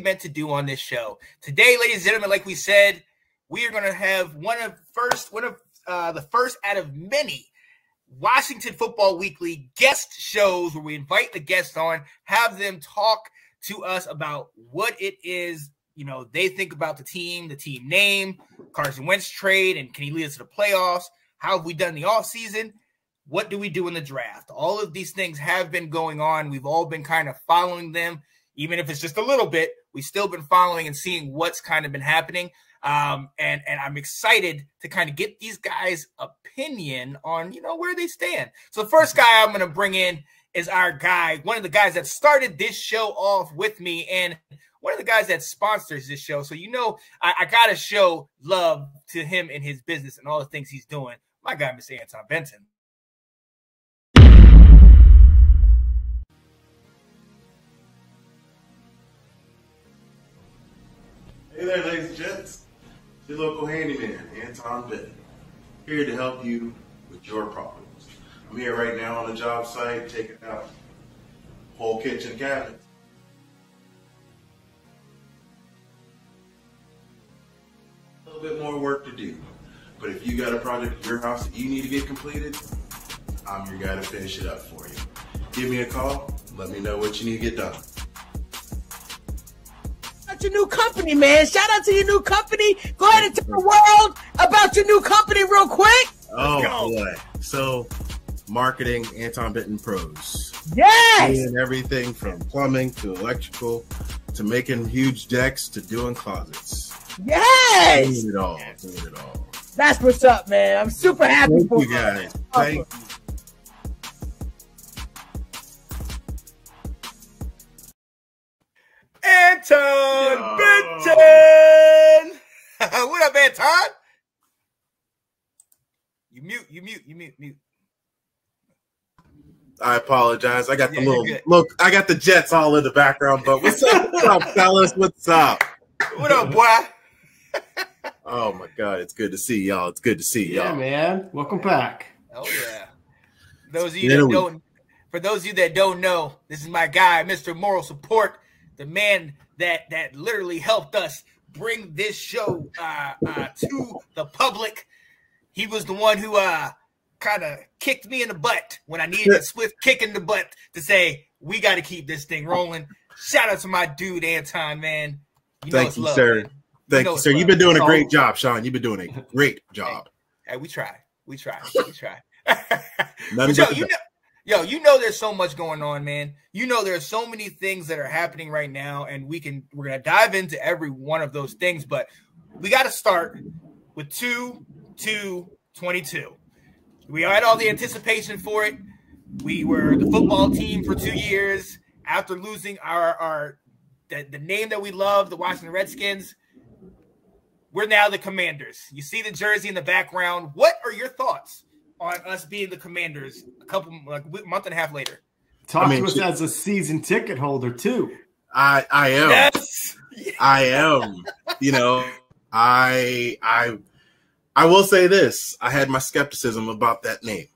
meant to do on this show. Today, ladies and gentlemen, like we said, we are going to have the first out of many Washington Football Weekly guest shows where we invite the guests on, have them talk to us about what it is, they think about the team name, Carson Wentz trade, and can he lead us to the playoffs? How have we done in the offseason? What do we do in the draft? All of these things have been going on. We've all been kind of following them. Even if it's just a little bit, we've still been following and seeing what's kind of been happening. And I'm excited to kind of get these guys' opinion on, where they stand. So the first guy I'm going to bring in is our guy, one of the guys that started this show off with me and one of the guys that sponsors this show. So, I got to show love to him and his business and all the things he's doing. My guy, Mr. Anton Benton. Hey there, ladies and gents. It's your local handyman, Anton Benton, here to help you with your problems. I'm here right now on the job site, taking out whole kitchen cabinets. A little bit more work to do, but if you got a project at your house that you need to get completed, I'm your guy to finish it up for you. Give me a call, let me know what you need to get done. Your new company, man. Shout out to your new company. Go ahead and tell the world about your new company real quick. Oh boy. So marketing, Anton Benton Pros. Yes. Doing everything from plumbing to electrical to making huge decks to doing closets. Yes. Doing it all. Doing it all. That's what's up, man. I'm super happy Thank for you guys. Thank you. Anton Benton! What up, Anton? You mute. I apologize. I got I got the Jets all in the background, but what's up, fellas? What's up? What up, boy? Oh my God, it's good to see y'all. It's good to see y'all. Yeah, man. Welcome back. Oh yeah. For those of you that don't know, this is my guy, Mr. Moral Support, the man that literally helped us bring this show to the public. He was the one who kind of kicked me in the butt when I needed a swift kick in the butt to say, we got to keep this thing rolling. Shout out to my dude, Anton, man. Thank you, sir. Thank you, sir. You've been doing a great job, Sean. You've been doing a great job. Hey, we try. There's so much going on, man. There's so many things that are happening right now, and we're going to dive into every one of those things, but we got to start with 2-2-22. We had all the anticipation for it. We were the football team for 2 years after losing the name that we love, the Washington Redskins. We're now the Commanders. You see the jersey in the background. What are your thoughts on us being the Commanders a month and a half later? Talk to us as a season ticket holder too. I am. Yes. I am. I will say this. I had my skepticism about that name.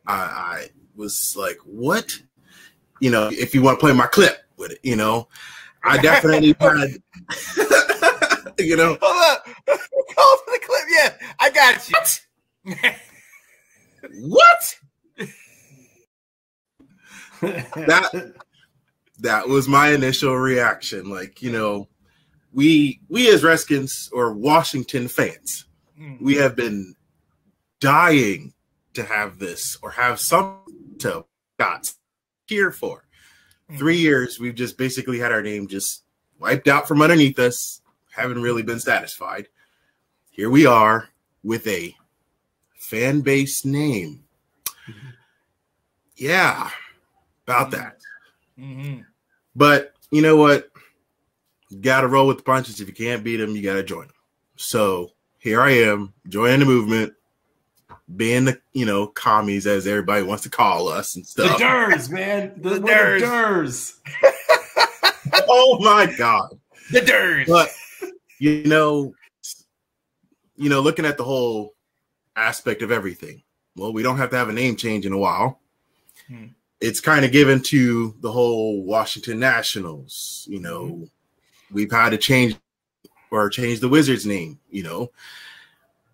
I was like, what? If you want to play my clip with it, I definitely had, Hold up. Call for the clip. Yeah, I got you. What? that was my initial reaction. Like, we as Redskins or Washington fans, we have been dying to have this or have some to got here for 3 years. We've just basically had our name just wiped out from underneath us. Haven't really been satisfied. Here we are with a fan base name. Yeah, about that. But you know what? You got to roll with the punches. If you can't beat them, you got to join them. So here I am, joining the movement, being the, commies, as everybody wants to call us and stuff. The Durs, man. The Durs. Oh, my God. The Durs. But, looking at the whole aspect of everything, well, we don't have to have a name change in a while. It's kind of given to the whole Washington Nationals, we've had to change the Wizards' name.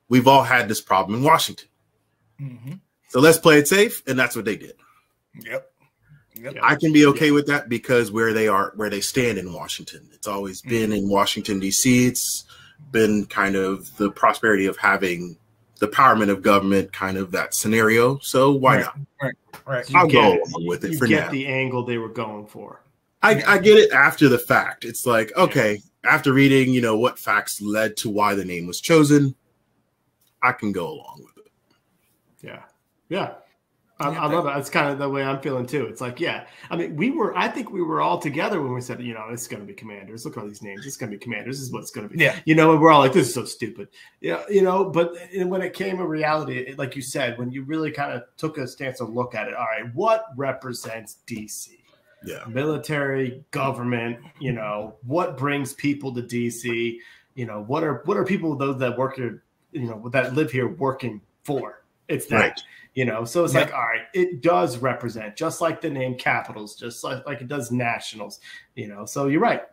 We've all had this problem in Washington. Mm-hmm. So let's play it safe, and that's what they did. Yep. I can be okay with that because where they stand in Washington. It's always been in Washington, D.C. It's been kind of the prosperity of having the empowerment of government, kind of that scenario. So why not? Right. I'll go along with it for now. You get the angle they were going for. I get it after the fact. It's like, okay, after reading, what facts led to why the name was chosen, I can go along with it. Yeah. I love it. That's kind of the way I'm feeling too. It's like, I think we were all together when we said, it's going to be Commanders. Look at all these names. It's going to be Commanders. This is what it's going to be. Yeah. And we're all like, this is so stupid. But when it came in reality, like you said, when you really kind of took a stance and look at it, all right, what represents DC? Yeah. Military, government, what brings people to DC? What are people, those that work here, that live here working for? It's that. Right. So it's like, all right, it does represent, just like the name Capitals, just like it does Nationals, So you're right.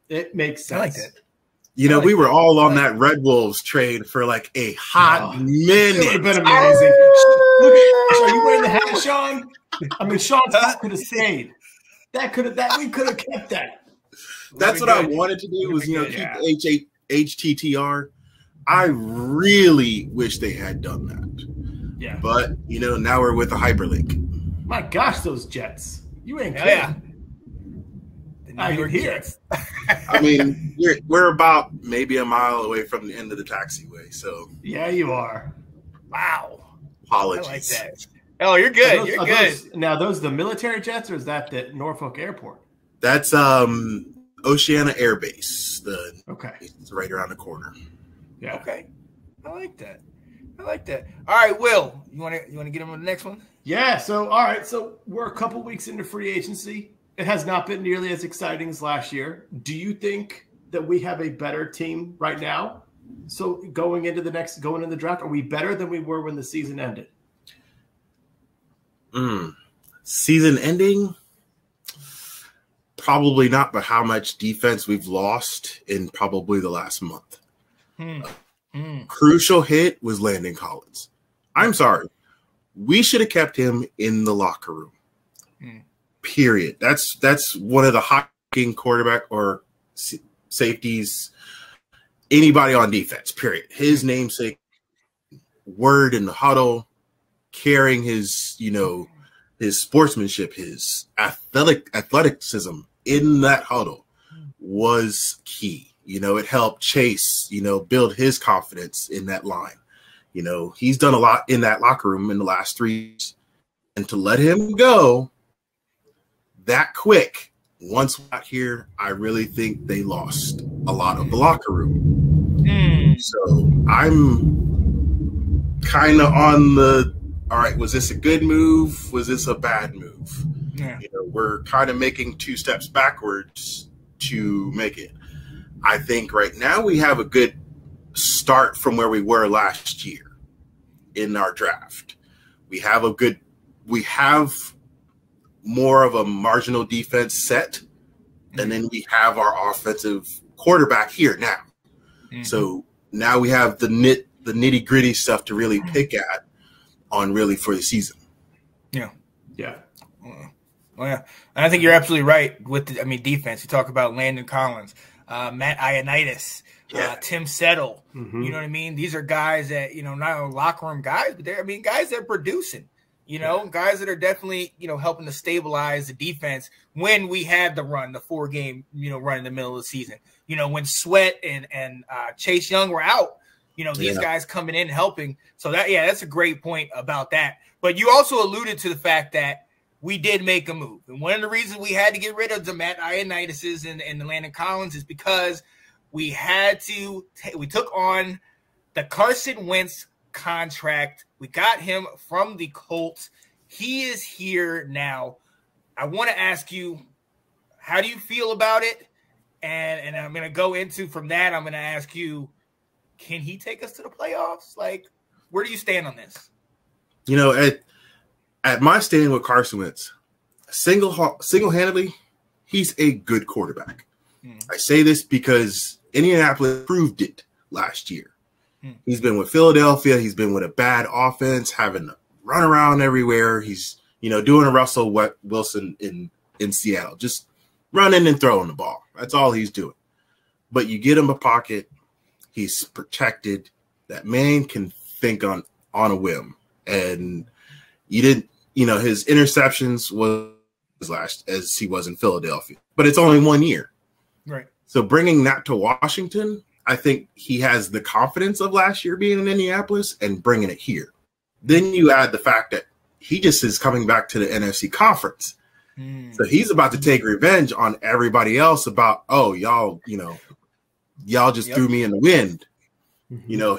It makes sense. I like that. We were all on that Red Wolves trade for like a hot minute. It would have been amazing. Look at, are you wearing the hat, Sean? I mean, Sean's hat could have stayed. We could have kept that. That's what I wanted to do was, keep HTTR. I really wish they had done that. Yeah. But, now we're with a hyperlink. My gosh, those Jets. You ain't kidding. Yeah. I can hear it. I mean, we're about maybe a mile away from the end of the taxiway. So yeah, you are. Wow. Apologies. I like that. Oh, you're good. You're good. Now, those the military jets, or is that the Norfolk Airport? That's Oceana Air Base. Okay. It's right around the corner. Yeah. Okay. I like that. All right, Will, you want to get him on the next one? Yeah. So, all right. So we're a couple weeks into free agency. It has not been nearly as exciting as last year. Do you think that we have a better team right now? So going into the draft, are we better than we were when the season ended? Season ending? Probably not, but how much defense we've lost in probably the last month. Crucial hit was Landon Collins. I'm sorry. We should have kept him in the locker room. Period. That's one of the hot-king quarterback or safeties, anybody on defense, period. His namesake, word in the huddle, carrying his, his sportsmanship, his athleticism in that huddle was key. It helped Chase, build his confidence in that line. He's done a lot in that locker room in the last 3 years. And to let him go that quick, once we got here, I really think they lost a lot of the locker room. So I'm kind of on all right, was this a good move? Was this a bad move? Yeah. We're kind of making 2 steps backwards to make it. I think right now we have a good start from where we were last year in our draft. We have more of a marginal defense set, and then we have our offensive quarterback here now. So now we have the nitty gritty stuff to really pick at on really for the season. Yeah. Well, yeah. And I think you're absolutely right with defense. You talk about Landon Collins, Matt Ioannidis, Tim Settle. You know what I mean? These are guys that, not only locker room guys, but they're guys that are producing, guys that are definitely, helping to stabilize the defense when we had the 4-game, run in the middle of the season. When Sweat and Chase Young were out, these guys coming in helping. So that's a great point about that. But you also alluded to the fact that we did make a move. And one of the reasons we had to get rid of the Matt Ioannidis and the Landon Collins is because we took on the Carson Wentz contract. We got him from the Colts. He is here now. I want to ask you, how do you feel about it? And I'm going to go into from that, I'm going to ask you, can he take us to the playoffs? Like, where do you stand on this? At my stand with Carson Wentz, single-handedly, he's a good quarterback. I say this because Indianapolis proved it last year. He's been with Philadelphia. He's been with a bad offense, having to run around everywhere. He's, doing a Russell Wilson in Seattle, just running and throwing the ball. That's all he's doing. But you get him a pocket. He's protected. That man can think on a whim. And you didn't, his interceptions was last as he was in Philadelphia. But it's only 1 year. Right. So bringing that to Washington, I think he has the confidence of last year being in Indianapolis and bringing it here. Then you add the fact that he just is coming back to the NFC conference. So he's about to take revenge on everybody else about, oh, y'all just threw me in the wind.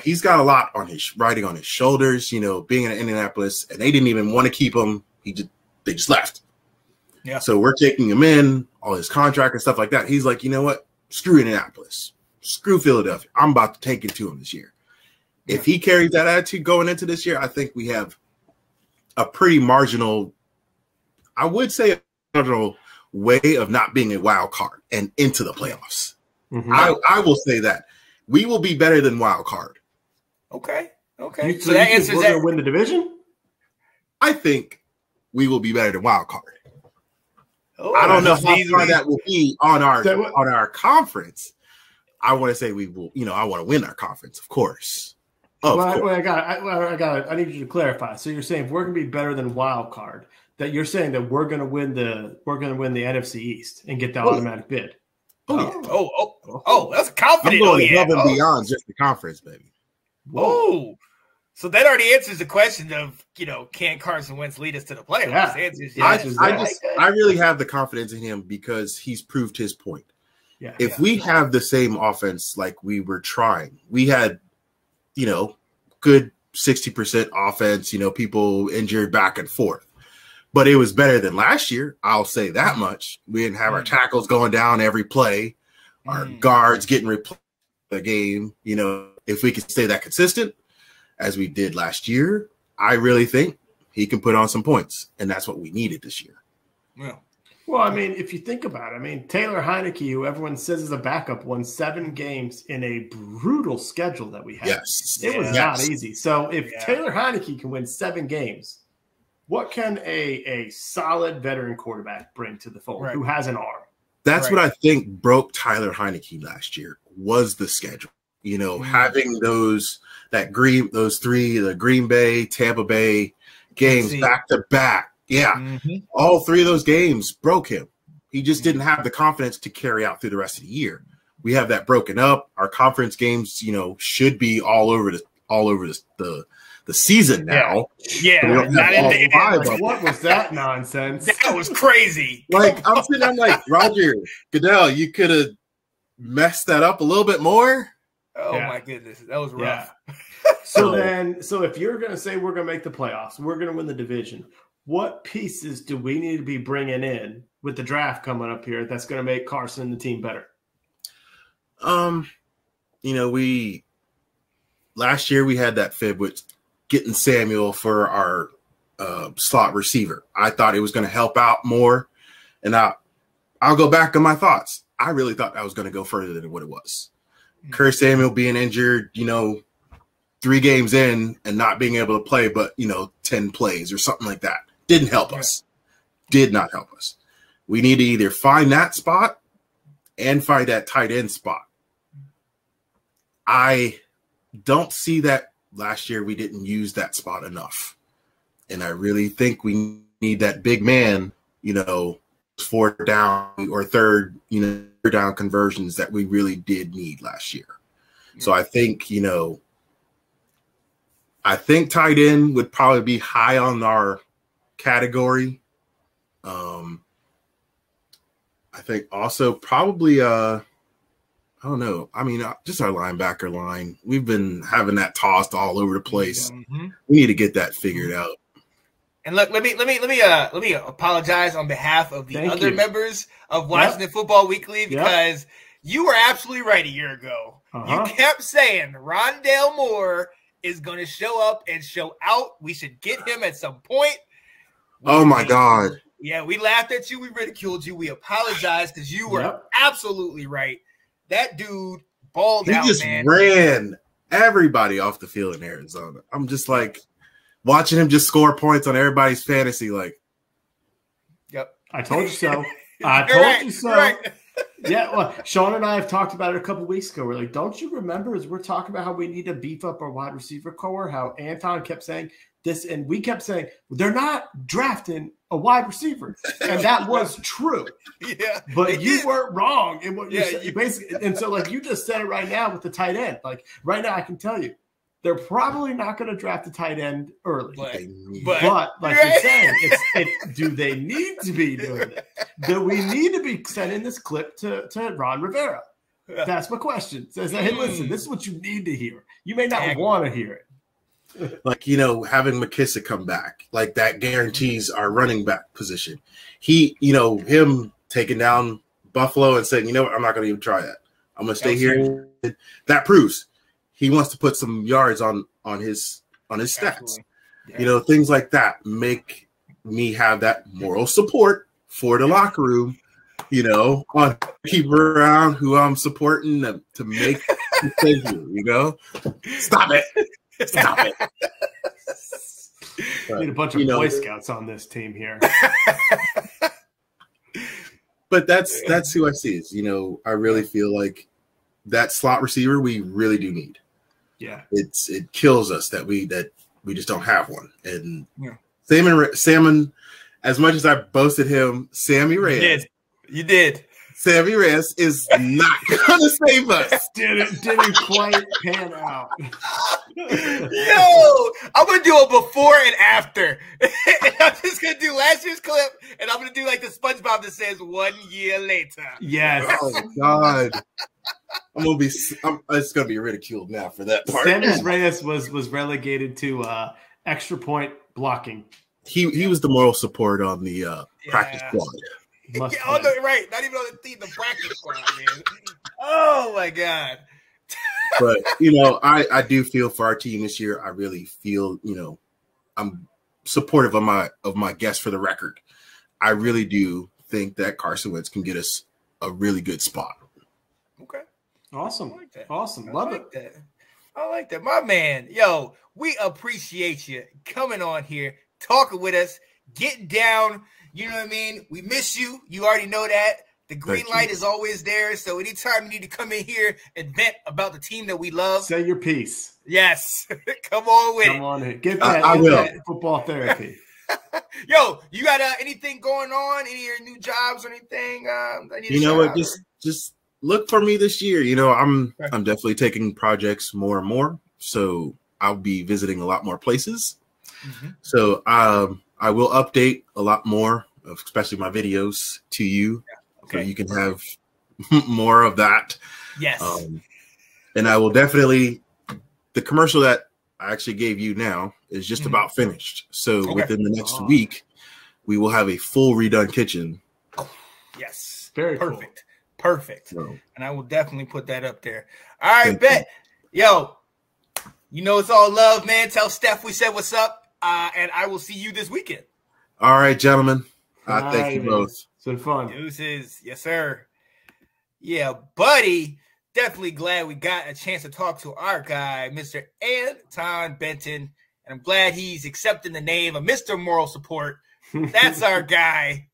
He's got a lot on his riding on his shoulders, being in Indianapolis, and they didn't even want to keep him. They just left. Yeah. So we're taking him in, all his contract and stuff like that. He's like, you know what? Screw Indianapolis. Screw Philadelphia. I'm about to take it to him this year. If he carries that attitude going into this year, I think we have a pretty marginal, I would say a marginal way of not being a wild card and into the playoffs. I will say that. We will be better than wild card. Okay. So that answers that. We're going to win the division? I think we will be better than wild card. Oh, I don't know how far that will be on our conference. I want to say we will. I want to win our conference, of course. I got it. I need you to clarify. So you're saying if we're going to be better than wild card, that you're saying that we're going to win the NFC East and get the automatic bid. That's confident. I'm going above and beyond just the conference, baby. Whoa. So that already answers the question of, can Carson Wentz lead us to the playoffs? I really have the confidence in him because he's proved his point. Yeah. If we have the same offense like we were trying, we had, good 60% offense, people injured back and forth. But it was better than last year. I'll say that much. We didn't have our tackles going down every play, our guards getting replaced the game. If we could stay that consistent as we did last year, I really think he can put on some points. And that's what we needed this year. Yeah. Well, I mean, if you think about it, Taylor Heineke, who everyone says is a backup, won 7 games in a brutal schedule that we had. Yes. It was not easy. So if Taylor Heineke can win 7 games, what can a solid veteran quarterback bring to the fold who has an arm? That's what I think broke Tyler Heineke last year was the schedule. Having the Green Bay, Tampa Bay games back to back. Yeah. All 3 of those games broke him. He just didn't have the confidence to carry out through the rest of the year. We have that broken up. Our conference games, should be all over the season now. Yeah. What was that nonsense? That was crazy. I'm like, Roger Goodell, you could have messed that up a little bit more. Oh my goodness. That was rough. So if you're going to say we're going to make the playoffs, we're going to win the division, what pieces do we need to be bringing in with the draft coming up here that's going to make Carson and the team better? Last year we had that fib with getting Samuel for our slot receiver. I thought it was going to help out more, and I'll go back on my thoughts. I really thought that was going to go further than what it was. Curtis Samuel being injured, 3 games in and not being able to play, but 10 plays or something like that. Didn't help us. Did not help us. We need to either find that spot and find that tight end spot. I don't see that last year we didn't use that spot enough. And I really think we need that big man, 4th down or 3rd, down conversions that we really did need last year. So I think, tight end would probably be high on our category. I think also probably I don't know. I mean, just our linebacker line. We've been having that tossed all over the place. We need to get that figured out. And look, let me apologize on behalf of the other members of Washington Football Weekly because you were absolutely right a year ago. You kept saying Rondale Moore is going to show up and show out. We should get him at some point. Oh my God. Yeah, we laughed at you. We ridiculed you. We apologized because you were absolutely right. That dude balled out, He just ran everybody off the field in Arizona. I'm just like watching him just score points on everybody's fantasy. Like, yep, I told you so. I told you so. Right. Yeah, well, Sean and I have talked about it a couple weeks ago. We're like, don't you remember as we're talking about how we need to beef up our wide receiver core, how Anton kept saying this, and we kept saying they're not drafting a wide receiver, and that was true. Yeah, but you weren't wrong in what you said. You basically, and so like you just said it right now with the tight end. Like right now, I can tell you they're probably not going to draft a tight end early. But like you're saying, do they need to be doing it? Do we need to be sending this clip to Ron Rivera? That's my question. Says, hey, listen, this is what you need to hear. You may not want to hear it. Like, having McKissick come back, like that guarantees our running back position. Him taking down Buffalo and saying, you know what, I'm not going to even try that. I'm going to stay here. That proves he wants to put some yards on his stats. Yeah. Things like that make me have that moral support for the locker room, on people around who I'm supporting to make the thing, Stop it. Stop it. But, need a bunch of Boy Scouts on this team here. But that's who I see is, I really feel like that slot receiver we really do need. Yeah. It kills us that we just don't have one. And Salmon, as much as I boasted him, Sammy Reyes. You did. Sammy Reyes is not going to save us. Didn't quite pan out. Yo, I'm going to do a before and after. And I'm just going to do last year's clip, and I'm going to do like the SpongeBob that says 1 year later. Yes. Oh, God. It's going to be ridiculed now for that part. Sammy Reyes was relegated to extra point blocking. He was the moral support on the practice squad. Right. Not even on the team, the practice squad, man. Oh, my God. But, I do feel for our team this year. I really feel, I'm supportive of my guess for the record. I really do think that Carson Wentz can get us a really good spot. Okay. Awesome. I like that. Awesome. Love it. I like that. My man, yo, we appreciate you coming on here, talking with us, getting down. You know what I mean? We miss you. You already know that. The green light is always there. So anytime you need to come in here and vent about the team that we love. Say your piece. Yes. Come on with it. Come on in. Get that football therapy. Yo, you got anything going on? Any of your new jobs or anything? You know what? Just look for me this year. I'm definitely taking projects more and more. So I'll be visiting a lot more places. Mm-hmm. So I will update a lot more, especially my videos, to you. Okay. So you can have more of that. Yes. And I will definitely, the commercial that I actually gave you now is just about finished. So within the next week, we will have a full redone kitchen. Yes. Very perfect. Cool. Perfect. So, and I will definitely put that up there. All right, bet. Yo, it's all love, man. Tell Steph we said what's up. And I will see you this weekend. All right, gentlemen. Thank you both. It's been fun. Deuces. Yes, sir. Yeah, buddy. Definitely glad we got a chance to talk to our guy, Mr. Anton Benton. And I'm glad he's accepting the name of Mr. Moral Support. That's our guy.